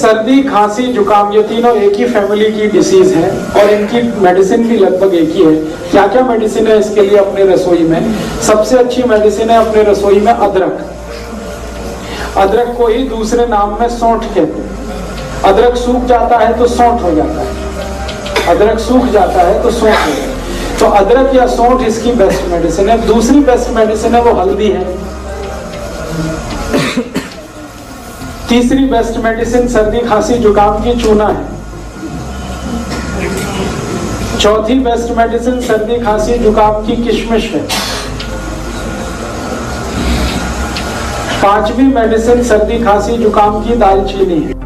सर्दी, खांसी, जुकाम ये तीनों एक ही फैमिली की डिसीज है और इनकी मेडिसिन भी लगभग एक ही है। क्या क्या मेडिसिन है इसके लिए अपने रसोई में? सबसे अच्छी मेडिसिन है अपने रसोई में अदरक। अदरक को ही दूसरे नाम में सौंठ कहते हैं। अदरक सूख जाता है तो सौंठ हो जाता है, अदरक सूख जाता है तो सौंठ हो जाता है। तो अदरक या सौंठ इसकी बेस्ट मेडिसिन है। दूसरी बेस्ट मेडिसिन है वो हल्दी है। तीसरी बेस्ट मेडिसिन सर्दी, खांसी, जुकाम की चूना है। चौथी बेस्ट मेडिसिन सर्दी, खांसी, जुकाम की किशमिश है। पांचवी मेडिसिन सर्दी, खांसी, जुकाम की दालचीनी है।